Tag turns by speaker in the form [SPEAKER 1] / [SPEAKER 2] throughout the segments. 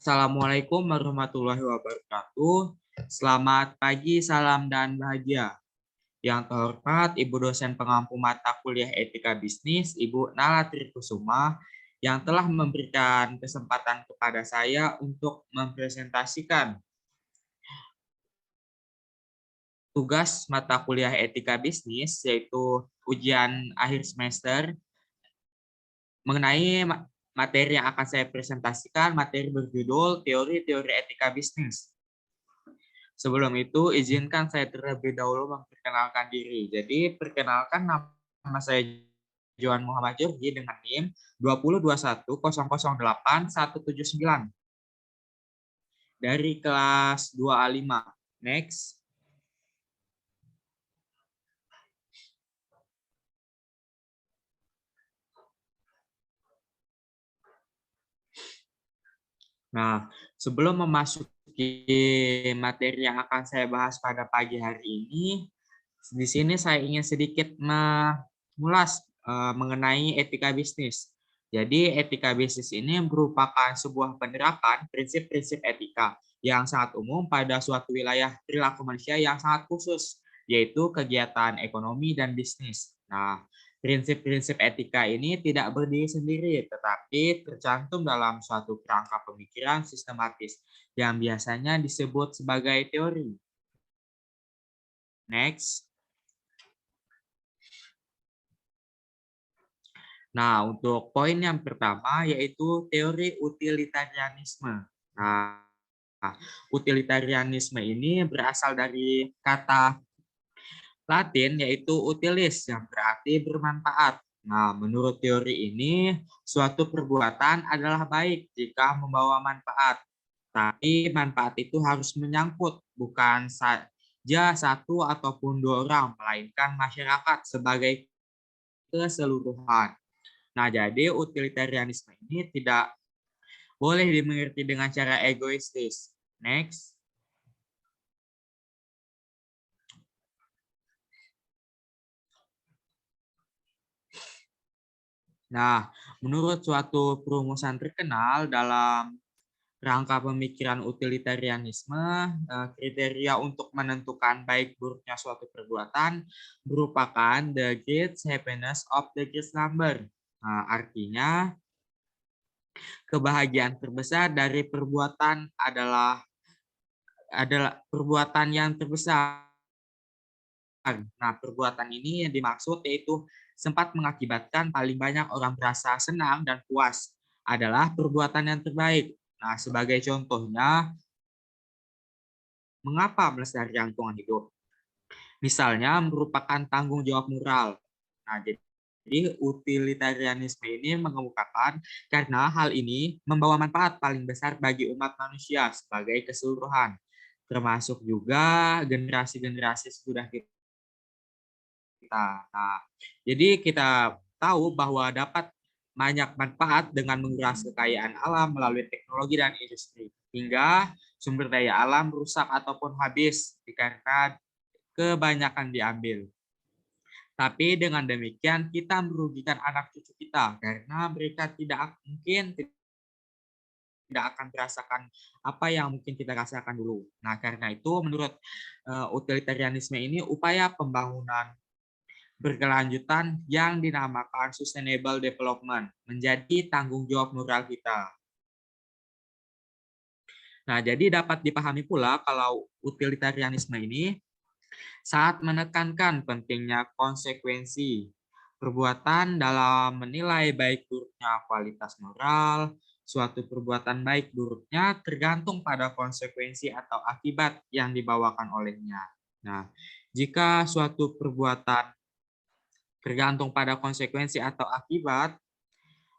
[SPEAKER 1] Assalamualaikum warahmatullahi wabarakatuh. Selamat pagi, salam dan bahagia. Yang terhormat Ibu dosen pengampu mata kuliah Etika Bisnis, Ibu Nala Trikusuma, yang telah memberikan kesempatan kepada saya untuk mempresentasikan tugas mata kuliah Etika Bisnis, yaitu ujian akhir semester, mengenai materi yang akan saya presentasikan, materi berjudul Teori-Teori Etika Bisnis. Sebelum itu, izinkan saya terlebih dahulu memperkenalkan diri. Jadi, perkenalkan nama saya Johan Muhammad Jorgi dengan NIM 2021008179 dari kelas 2A5. Next. Nah, sebelum memasuki materi yang akan saya bahas pada pagi hari ini, di sini saya ingin sedikit mengulas mengenai etika bisnis. Jadi, etika bisnis ini merupakan sebuah penerapan prinsip-prinsip etika yang sangat umum pada suatu wilayah perilaku manusia yang sangat khusus, yaitu kegiatan ekonomi dan bisnis. Nah, prinsip-prinsip etika ini tidak berdiri sendiri, tetapi tercantum dalam suatu kerangka pemikiran sistematis yang biasanya disebut sebagai teori. Next. Nah, untuk poin yang pertama yaitu teori utilitarianisme. Nah, utilitarianisme ini berasal dari kata Latin yaitu utilis yang berarti bermanfaat. Nah, menurut teori ini, suatu perbuatan adalah baik jika membawa manfaat. Tapi manfaat itu harus menyangkut bukan saja satu ataupun dua orang, melainkan masyarakat sebagai keseluruhan. Nah, jadi utilitarianisme ini tidak boleh dimengerti dengan cara egoistis. Next. Nah, menurut suatu perumusan terkenal dalam rangka pemikiran utilitarianisme, kriteria untuk menentukan baik buruknya suatu perbuatan merupakan the greatest happiness of the greatest number. Nah, artinya kebahagiaan terbesar dari perbuatan adalah perbuatan yang terbesar. Nah, perbuatan ini yang dimaksud yaitu sempat mengakibatkan paling banyak orang merasa senang dan puas adalah perbuatan yang terbaik. Nah, sebagai contohnya, mengapa melestarikan lingkungan hidup? Misalnya merupakan tanggung jawab moral. Nah, jadi utilitarianisme ini mengemukakan karena hal ini membawa manfaat paling besar bagi umat manusia sebagai keseluruhan, termasuk juga generasi-generasi sudah kita. Nah, jadi kita tahu bahwa dapat banyak manfaat dengan menguras kekayaan alam melalui teknologi dan industri, hingga sumber daya alam rusak ataupun habis dikarenakan kebanyakan diambil. Tapi dengan demikian kita merugikan anak cucu kita karena mereka tidak mungkin tidak akan merasakan apa yang mungkin kita rasakan dulu. Nah, karena itu menurut utilitarianisme ini upaya pembangunan berkelanjutan yang dinamakan sustainable development menjadi tanggung jawab moral kita. Nah, jadi dapat dipahami pula kalau utilitarianisme ini saat menekankan pentingnya konsekuensi perbuatan dalam menilai baik buruknya kualitas moral. Suatu perbuatan baik buruknya tergantung pada konsekuensi atau akibat yang dibawakan olehnya. Nah, jika suatu perbuatan tergantung pada konsekuensi atau akibat,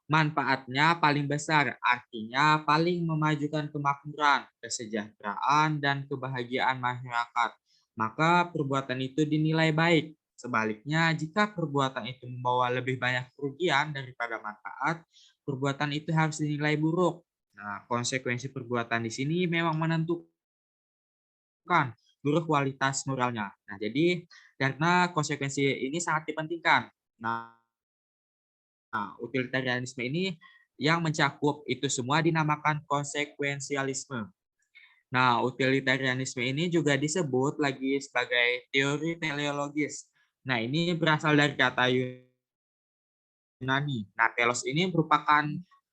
[SPEAKER 1] manfaatnya paling besar, artinya paling memajukan kemakmuran, kesejahteraan, dan kebahagiaan masyarakat. Maka perbuatan itu dinilai baik. Sebaliknya, jika perbuatan itu membawa lebih banyak kerugian daripada manfaat, perbuatan itu harus dinilai buruk. Nah, konsekuensi perbuatan di sini memang menentukan seluruh kualitas moralnya. Nah, jadi karena konsekuensi ini sangat dipentingkan. Nah, utilitarianisme ini yang mencakup itu semua dinamakan konsekuensialisme. Nah, utilitarianisme ini juga disebut lagi sebagai teori teleologis. Nah, ini berasal dari kata Yunani. Nah, telos ini merupakan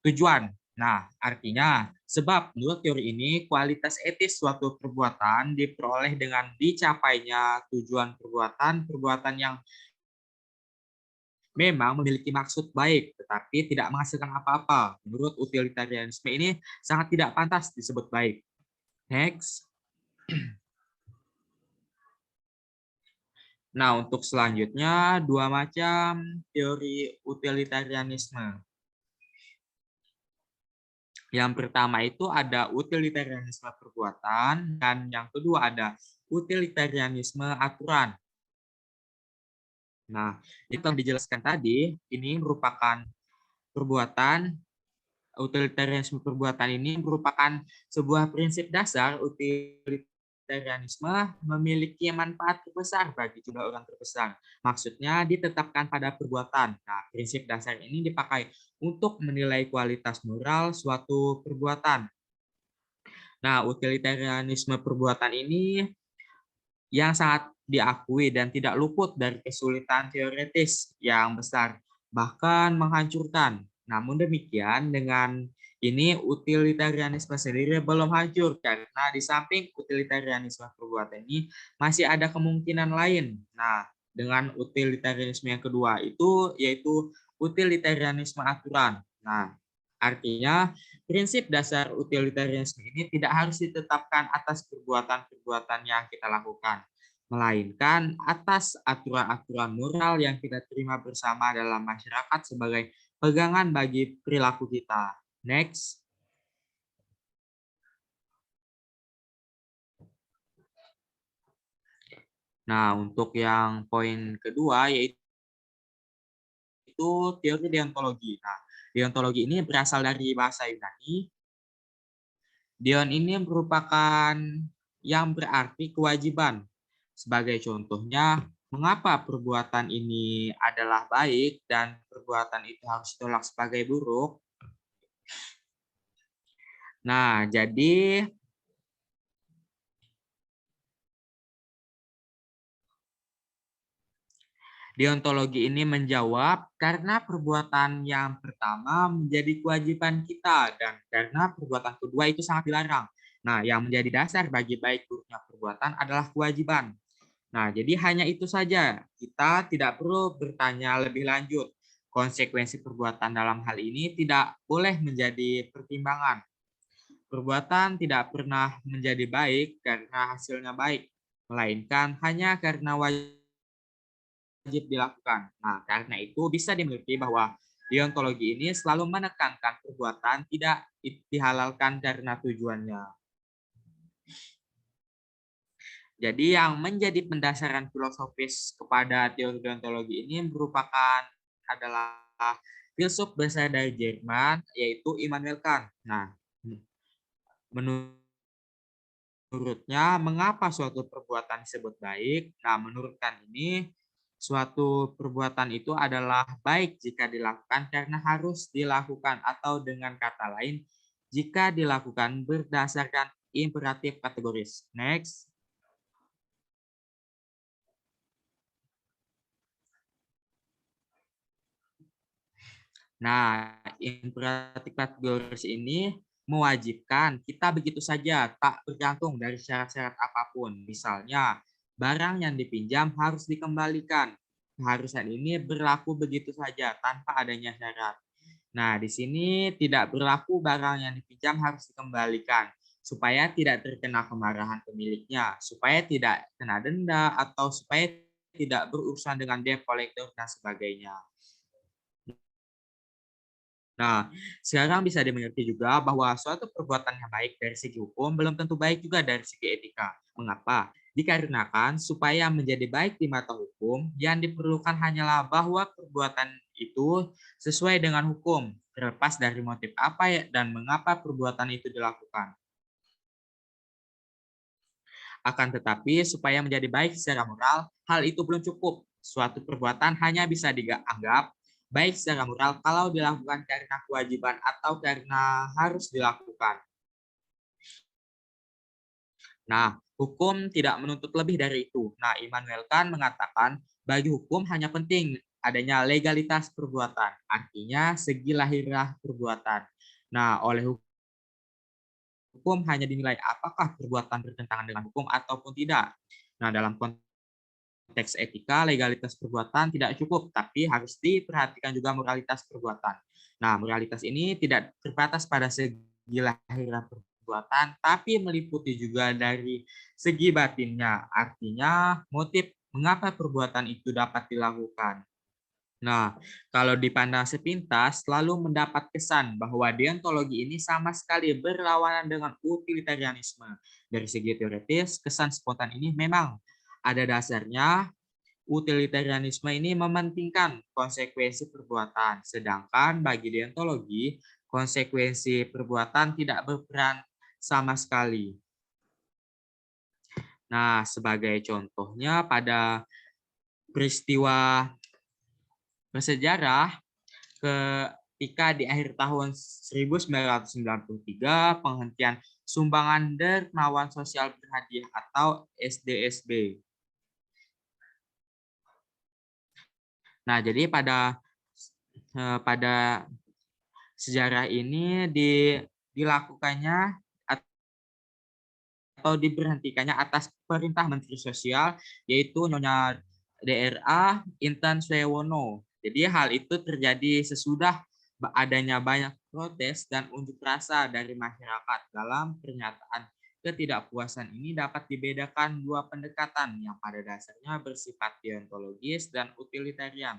[SPEAKER 1] tujuan. Nah, artinya sebab menurut teori ini kualitas etis suatu perbuatan diperoleh dengan dicapainya tujuan perbuatan yang memang memiliki maksud baik, tetapi tidak menghasilkan apa-apa. Menurut utilitarianisme ini sangat tidak pantas disebut baik. Next. Nah, untuk selanjutnya, dua macam teori utilitarianisme. Yang pertama itu ada utilitarianisme perbuatan, dan yang kedua ada utilitarianisme aturan. Nah, itu yang dijelaskan tadi, ini merupakan perbuatan, utilitarianisme perbuatan ini merupakan sebuah prinsip dasar utilitarianisme memiliki manfaat terbesar bagi jumlah orang terbesar. Maksudnya ditetapkan pada perbuatan. Nah, prinsip dasar ini dipakai untuk menilai kualitas moral suatu perbuatan. Nah, utilitarianisme perbuatan ini yang sangat diakui dan tidak luput dari kesulitan teoretis yang besar, bahkan menghancurkan. Namun demikian, dengan ini utilitarianisme sendiri belum hancur karena di samping utilitarianisme perbuatan ini masih ada kemungkinan lain. Nah, dengan utilitarianisme yang kedua itu yaitu utilitarianisme aturan. Nah, artinya prinsip dasar utilitarianisme ini tidak harus ditetapkan atas perbuatan-perbuatan yang kita lakukan, melainkan atas aturan-aturan moral yang kita terima bersama dalam masyarakat sebagai pegangan bagi perilaku kita. Next. Nah, untuk yang poin kedua yaitu teori deontologi. Nah, deontologi ini berasal dari bahasa Yunani. Deon ini merupakan yang berarti kewajiban. Sebagai contohnya, mengapa perbuatan ini adalah baik dan perbuatan itu harus ditolak sebagai buruk. Nah, jadi deontologi ini menjawab karena perbuatan yang pertama menjadi kewajiban kita dan karena perbuatan kedua itu sangat dilarang. Nah, yang menjadi dasar bagi baik buruknya perbuatan adalah kewajiban. Nah, jadi hanya itu saja. Kita tidak perlu bertanya lebih lanjut. Konsekuensi perbuatan dalam hal ini tidak boleh menjadi pertimbangan. Perbuatan tidak pernah menjadi baik karena hasilnya baik, melainkan hanya karena wajib dilakukan. Nah, karena itu bisa dimengerti bahwa deontologi ini selalu menekankan perbuatan tidak dihalalkan karena tujuannya. Jadi yang menjadi pendasaran filosofis kepada teori deontologi ini adalah filsuf besar dari Jerman yaitu Immanuel Kant. Nah, menurutnya mengapa suatu perbuatan disebut baik? Nah, menurut Kant ini suatu perbuatan itu adalah baik jika dilakukan karena harus dilakukan atau dengan kata lain jika dilakukan berdasarkan imperatif kategoris. Next. Nah, imperatif kategoris ini mewajibkan kita begitu saja, tak bergantung dari syarat-syarat apapun. Misalnya, barang yang dipinjam harus dikembalikan. Keharusan ini berlaku begitu saja tanpa adanya syarat. Nah, di sini tidak berlaku barang yang dipinjam harus dikembalikan supaya tidak terkena kemarahan pemiliknya, supaya tidak kena denda, atau supaya tidak berurusan dengan debt collector dan sebagainya. Nah, sekarang bisa dimengerti juga bahwa suatu perbuatan yang baik dari segi hukum belum tentu baik juga dari segi etika. Mengapa? Dikarenakan supaya menjadi baik di mata hukum, yang diperlukan hanyalah bahwa perbuatan itu sesuai dengan hukum, terlepas dari motif apa dan mengapa perbuatan itu dilakukan. Akan tetapi, supaya menjadi baik secara moral, hal itu belum cukup. Suatu perbuatan hanya bisa dianggap baik secara moral kalau dilakukan karena kewajiban atau karena harus dilakukan. Nah, hukum tidak menuntut lebih dari itu. Nah, Immanuel Kant mengatakan, bagi hukum hanya penting adanya legalitas perbuatan, artinya segi lahiriah perbuatan. Nah, oleh hukum hanya dinilai apakah perbuatan bertentangan dengan hukum ataupun tidak. Nah, dalam konteks etika, legalitas perbuatan tidak cukup, tapi harus diperhatikan juga moralitas perbuatan. Nah, moralitas ini tidak terbatas pada segi lahiriah perbuatan, tapi meliputi juga dari segi batinnya, artinya motif mengapa perbuatan itu dapat dilakukan. Nah, kalau dipandang sepintas, selalu mendapat kesan bahwa deontologi ini sama sekali berlawanan dengan utilitarianisme. Dari segi teoritis, kesan spontan ini memang ada dasarnya. Utilitarianisme ini mementingkan konsekuensi perbuatan, sedangkan bagi deontologi, konsekuensi perbuatan tidak berperan sama sekali. Nah, sebagai contohnya pada peristiwa bersejarah ketika di akhir tahun 1993 penghentian sumbangan dermawan sosial berhadiah atau SDSB. Nah, jadi pada sejarah ini dilakukannya atau diberhentikannya atas perintah Menteri Sosial, yaitu Nyonya DRA Intan Suewono. Jadi hal itu terjadi sesudah adanya banyak protes dan unjuk rasa dari masyarakat. Dalam pernyataan ketidakpuasan ini dapat dibedakan dua pendekatan yang pada dasarnya bersifat deontologis dan utilitarian.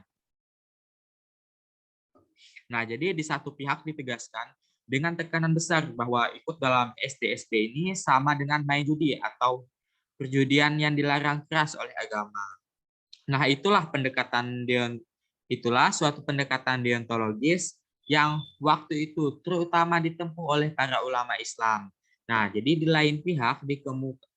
[SPEAKER 1] Nah, jadi di satu pihak ditegaskan dengan tekanan besar bahwa ikut dalam SDSB ini sama dengan main judi atau perjudian yang dilarang keras oleh agama. Nah, itulah suatu pendekatan deontologis yang waktu itu terutama ditempuh oleh para ulama Islam. Nah, jadi di lain pihak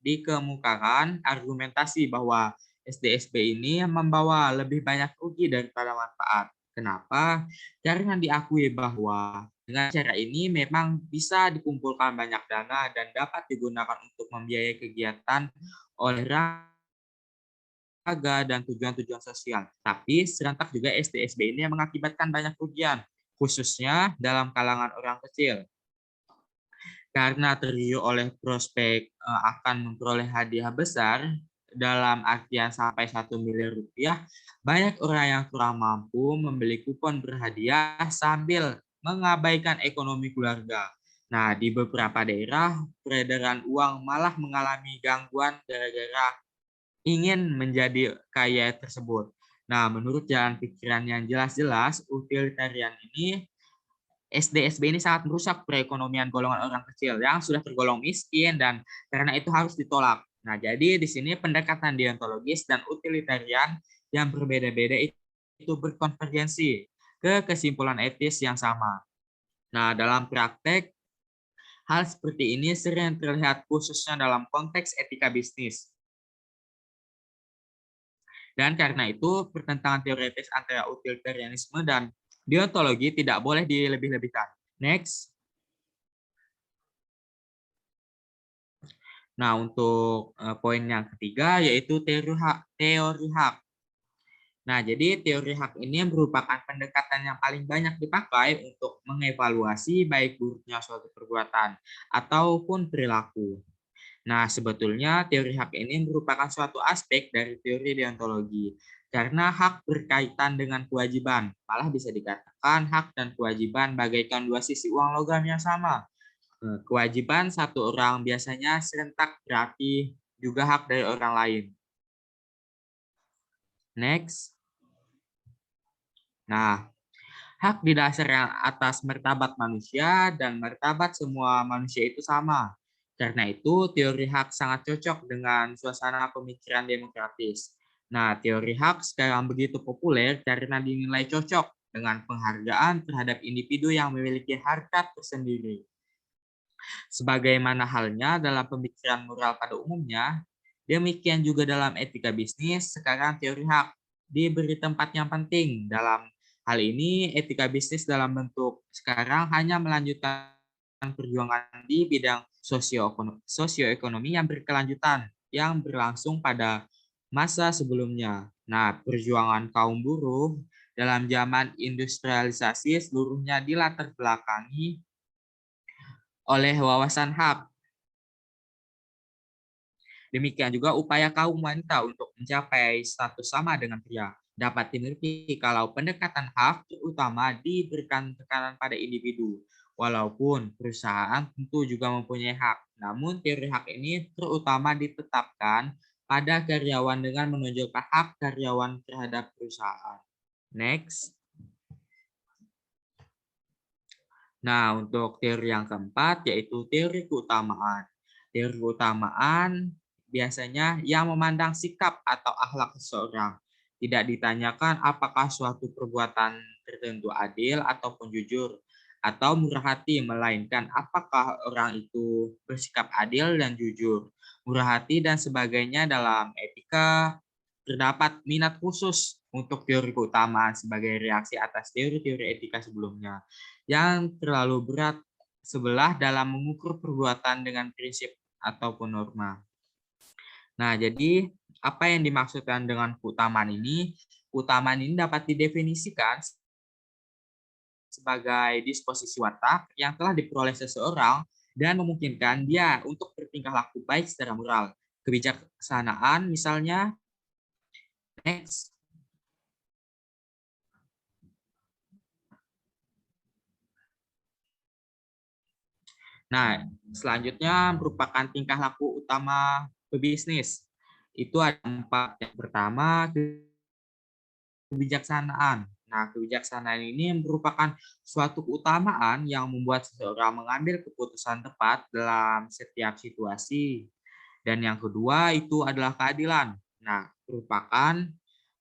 [SPEAKER 1] dikemukakan argumentasi bahwa SDSB ini membawa lebih banyak rugi daripada manfaat. Kenapa? Karena diakui bahwa dengan cara ini memang bisa dikumpulkan banyak dana dan dapat digunakan untuk membiayai kegiatan olahraga dan tujuan-tujuan sosial. Tapi serentak juga SDSB ini yang mengakibatkan banyak kerugian, khususnya dalam kalangan orang kecil. Karena tergiur oleh prospek akan memperoleh hadiah besar dalam artian sampai 1 miliar rupiah, banyak orang yang kurang mampu membeli kupon berhadiah sambil mengabaikan ekonomi keluarga. Nah, di beberapa daerah, peredaran uang malah mengalami gangguan gara-gara ingin menjadi kaya tersebut. Nah, menurut jalan pikiran yang jelas-jelas, utilitarian ini SDSB ini sangat merusak perekonomian golongan orang kecil yang sudah tergolong miskin dan karena itu harus ditolak. Nah, jadi di sini pendekatan deontologis dan utilitarian yang berbeda-beda itu berkonvergensi ke kesimpulan etis yang sama. Nah, dalam praktek, hal seperti ini sering terlihat khususnya dalam konteks etika bisnis. Dan karena itu, pertentangan teoritis antara utilitarianisme dan deontologi tidak boleh dilebih-lebihkan. Next. Nah, untuk poin yang ketiga yaitu teori hak. Nah, jadi teori hak ini merupakan pendekatan yang paling banyak dipakai untuk mengevaluasi baik buruknya suatu perbuatan ataupun perilaku. Nah, sebetulnya teori hak ini merupakan suatu aspek dari teori deontologi karena hak berkaitan dengan kewajiban. Malah bisa dikatakan hak dan kewajiban bagaikan dua sisi uang logam yang sama. Kewajiban satu orang biasanya serentak berarti juga hak dari orang lain. Next. Nah, hak didasarkan atas martabat manusia dan martabat semua manusia itu sama. Karena itu, teori hak sangat cocok dengan suasana pemikiran demokratis. Nah, teori hak sekarang begitu populer karena dinilai cocok dengan penghargaan terhadap individu yang memiliki harkat tersendiri. Sebagaimana halnya dalam pemikiran moral pada umumnya, demikian juga dalam etika bisnis, sekarang teori hak diberi tempat yang penting dalam Hal ini etika bisnis dalam bentuk sekarang hanya melanjutkan perjuangan di bidang sosioekonomi yang berkelanjutan yang berlangsung pada masa sebelumnya. Nah, perjuangan kaum buruh dalam zaman industrialisasi seluruhnya dilatar belakangi oleh wawasan hak. Demikian juga upaya kaum wanita untuk mencapai status sama dengan pria dapat dimiliki kalau pendekatan hak terutama diberikan tekanan pada individu. Walaupun perusahaan tentu juga mempunyai hak, namun teori hak ini terutama ditetapkan pada karyawan dengan menunjukkan hak karyawan terhadap perusahaan. Next. Nah, untuk teori yang keempat yaitu teori keutamaan. Teori keutamaan biasanya yang memandang sikap atau akhlak seseorang. Tidak ditanyakan apakah suatu perbuatan tertentu adil ataupun jujur atau murah hati, melainkan apakah orang itu bersikap adil dan jujur. Murah hati dan sebagainya dalam etika terdapat minat khusus untuk teori keutamaan sebagai reaksi atas teori-teori etika sebelumnya yang terlalu berat sebelah dalam mengukur perbuatan dengan prinsip ataupun norma. Nah, jadi apa yang dimaksudkan dengan keutamaan ini? Keutamaan ini dapat didefinisikan sebagai disposisi watak yang telah diperoleh seseorang dan memungkinkan dia untuk bertingkah laku baik secara moral. Kebijaksanaan misalnya. Next. Nah, selanjutnya merupakan tingkah laku utama pebisnis. Itu ada 4. Yang pertama, kebijaksanaan. Nah, kebijaksanaan ini merupakan suatu keutamaan yang membuat seseorang mengambil keputusan tepat dalam setiap situasi. Dan yang kedua itu adalah keadilan. Nah, merupakan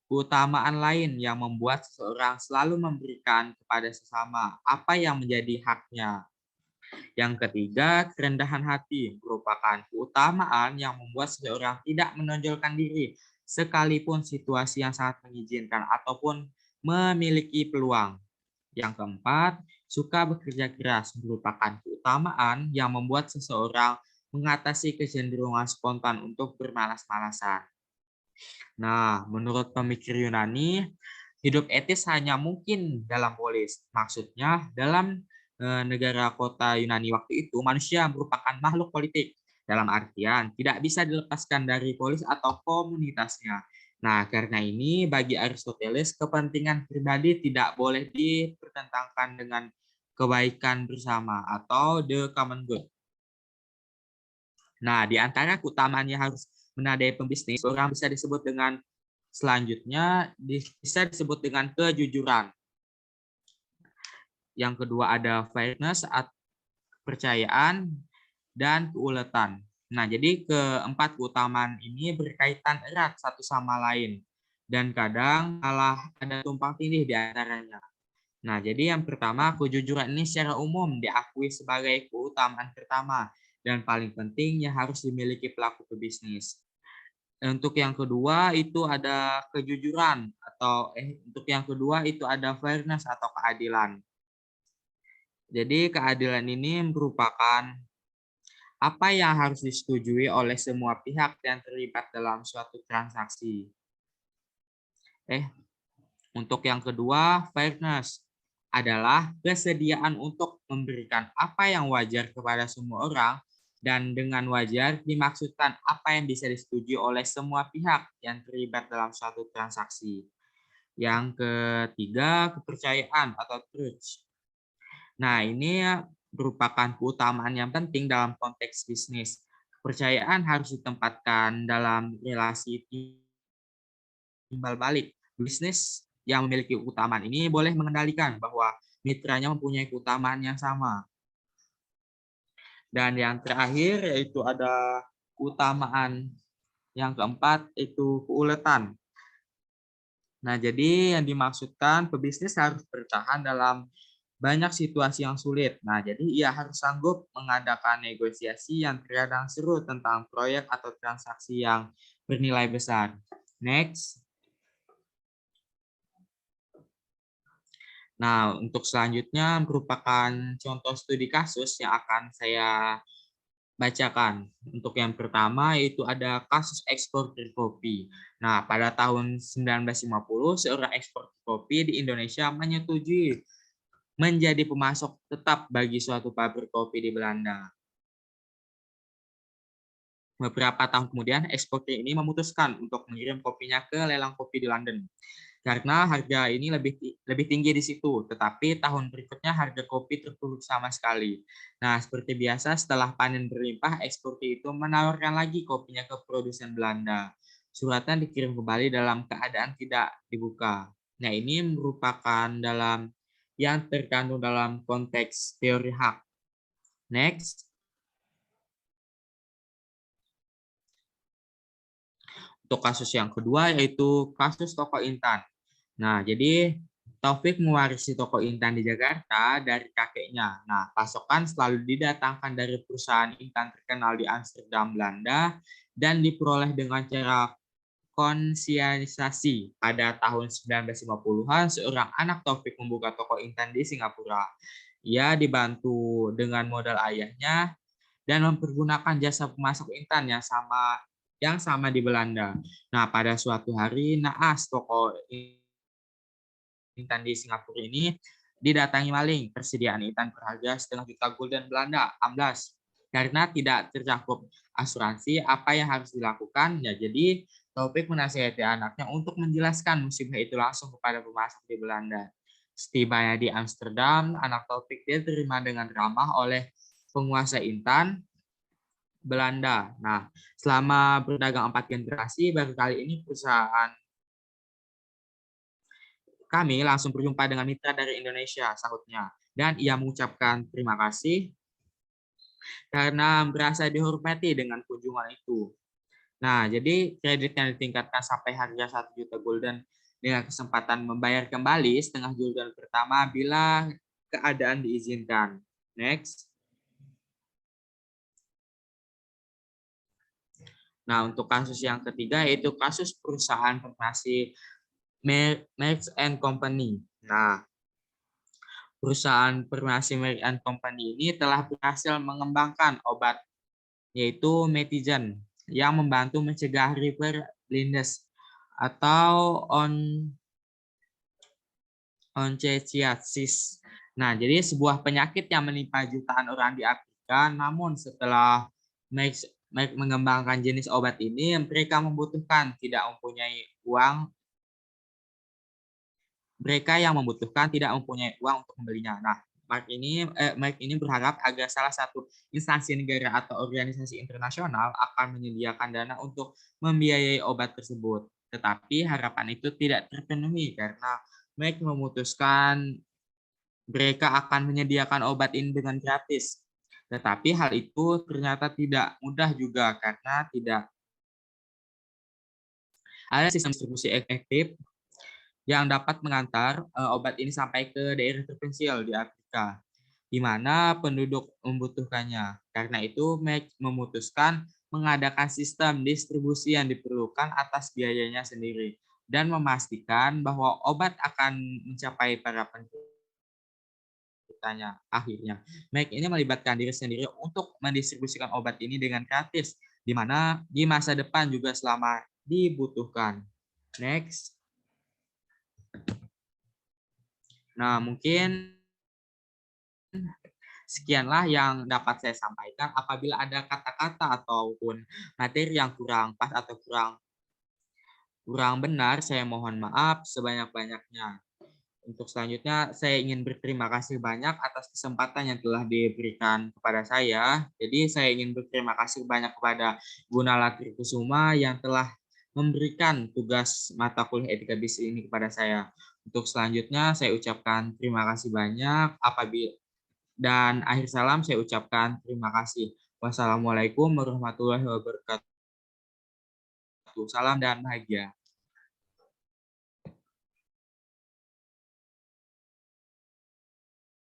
[SPEAKER 1] keutamaan lain yang membuat seseorang selalu memberikan kepada sesama apa yang menjadi haknya. Yang ketiga, kerendahan hati merupakan keutamaan yang membuat seseorang tidak menonjolkan diri sekalipun situasi yang sangat mengizinkan ataupun memiliki peluang. Yang keempat, suka bekerja keras merupakan keutamaan yang membuat seseorang mengatasi kecenderungan spontan untuk bermalas-malasan. Nah, menurut pemikir Yunani, hidup etis hanya mungkin dalam polis. Maksudnya, dalam negara kota Yunani waktu itu, manusia merupakan makhluk politik. Dalam artian, tidak bisa dilepaskan dari polis atau komunitasnya. Nah, karena ini, bagi Aristoteles, kepentingan pribadi tidak boleh dipertentangkan dengan kebaikan bersama atau the common good. Nah, di antara keutamaannya harus menadai pembisnis, orang bisa disebut dengan selanjutnya bisa disebut dengan kejujuran. Yang kedua ada fairness, kepercayaan, dan keuletan. Nah, jadi keempat keutamaan ini berkaitan erat satu sama lain. Dan kadang malah ada tumpang tindih di antaranya. Nah, jadi yang pertama, kejujuran ini secara umum diakui sebagai keutamaan pertama dan paling penting yang harus dimiliki pelaku pebisnis. Untuk yang kedua itu ada kejujuran atau untuk yang kedua itu ada fairness atau keadilan. Jadi keadilan ini merupakan apa yang harus disetujui oleh semua pihak yang terlibat dalam suatu transaksi. Untuk yang kedua, fairness adalah kesediaan untuk memberikan apa yang wajar kepada semua orang, dan dengan wajar dimaksudkan apa yang bisa disetujui oleh semua pihak yang terlibat dalam suatu transaksi. Yang ketiga, kepercayaan atau trust. Nah, ini merupakan keutamaan yang penting dalam konteks bisnis. Kepercayaan harus ditempatkan dalam relasi timbal balik. Bisnis yang memiliki keutamaan ini boleh mengendalikan bahwa mitranya mempunyai keutamaan yang sama. Dan yang terakhir yaitu ada keutamaan yang keempat itu keuletan. Nah, jadi yang dimaksudkan pebisnis harus bertahan dalam banyak situasi yang sulit. Nah, jadi ia harus sanggup mengadakan negosiasi yang terkadang seru tentang proyek atau transaksi yang bernilai besar. Next. Nah, untuk selanjutnya merupakan contoh studi kasus yang akan saya bacakan. Untuk yang pertama yaitu ada kasus ekspor kopi. Nah, pada tahun 1950, seorang ekspor kopi di Indonesia menyetujui menjadi pemasok tetap bagi suatu pabrik kopi di Belanda. Beberapa tahun kemudian, eksportir ini memutuskan untuk mengirim kopinya ke lelang kopi di London. Karena harga ini lebih tinggi di situ, tetapi tahun berikutnya harga kopi terpuruk sama sekali. Nah, seperti biasa setelah panen berlimpah, eksportir itu menawarkan lagi kopinya ke produsen Belanda. Suratnya dikirim kembali dalam keadaan tidak dibuka. Nah, ini merupakan yang terkandung dalam konteks teori hak. Next. Untuk kasus yang kedua yaitu kasus toko Intan. Nah, jadi Taufik mewarisi toko Intan di Jakarta dari kakeknya. Nah, pasokan selalu didatangkan dari perusahaan Intan terkenal di Amsterdam, Belanda, dan diperoleh dengan cara konsialisasi. Pada tahun 1950-an, seorang anak Taufik membuka toko Intan di Singapura. Ia dibantu dengan modal ayahnya dan mempergunakan jasa pemasok Intan yang sama di Belanda. Nah, pada suatu hari naas toko Intan di Singapura ini didatangi maling. Persediaan Intan berharga setengah juta gulden Belanda, amblas. Karena tidak tercakup asuransi, apa yang harus dilakukan? Ya, jadi Taufik menasihati anaknya untuk menjelaskan musibah itu langsung kepada pemasok di Belanda. Setibanya di Amsterdam, anak Taufik diterima dengan ramah oleh penguasa Intan Belanda. Nah, selama berdagang 4 generasi, baru kali ini perusahaan kami langsung berjumpa dengan mitra dari Indonesia, sahutnya. Dan ia mengucapkan terima kasih karena merasa dihormati dengan kunjungan itu. Nah, jadi kredit yang ditingkatkan sampai harga 1 juta gulden dengan kesempatan membayar kembali setengah gulden pertama bila keadaan diizinkan. Next. Nah, untuk kasus yang ketiga yaitu kasus perusahaan farmasi Merck and Company. Nah, perusahaan farmasi Merck and Company ini telah berhasil mengembangkan obat yaitu Metigen yang membantu mencegah river blindness atau oncheciasis. Nah, jadi sebuah penyakit yang menimpa jutaan orang di Afrika, namun setelah Merck mengembangkan jenis obat ini, mereka tidak mempunyai uang tidak mempunyai uang untuk membelinya. Nah, Merck ini berharap agar salah satu instansi negara atau organisasi internasional akan menyediakan dana untuk membiayai obat tersebut. Tetapi harapan itu tidak terpenuhi karena Merck memutuskan mereka akan menyediakan obat ini dengan gratis. Tetapi hal itu ternyata tidak mudah juga karena tidak ada sistem distribusi efektif yang dapat mengantar obat ini sampai ke daerah terpencil di Afrika, di mana penduduk membutuhkannya. Karena itu, Merck memutuskan mengadakan sistem distribusi yang diperlukan atas biayanya sendiri dan memastikan bahwa obat akan mencapai para penderitanya. Akhirnya, Merck ini melibatkan diri sendiri untuk mendistribusikan obat ini dengan gratis, di mana di masa depan juga selama dibutuhkan. Next. Nah, mungkin sekianlah yang dapat saya sampaikan. Apabila ada kata-kata ataupun materi yang kurang pas atau kurang benar, saya mohon maaf sebanyak-banyaknya. Untuk selanjutnya, saya ingin berterima kasih banyak atas kesempatan yang telah diberikan kepada saya. Jadi, saya ingin berterima kasih banyak kepada Gunalat Kusuma yang telah memberikan tugas mata kuliah etika bisnis ini kepada saya. Untuk selanjutnya, saya ucapkan terima kasih banyak. Dan akhir salam saya ucapkan terima kasih. Wassalamualaikum warahmatullahi wabarakatuh. Salam dan bahagia.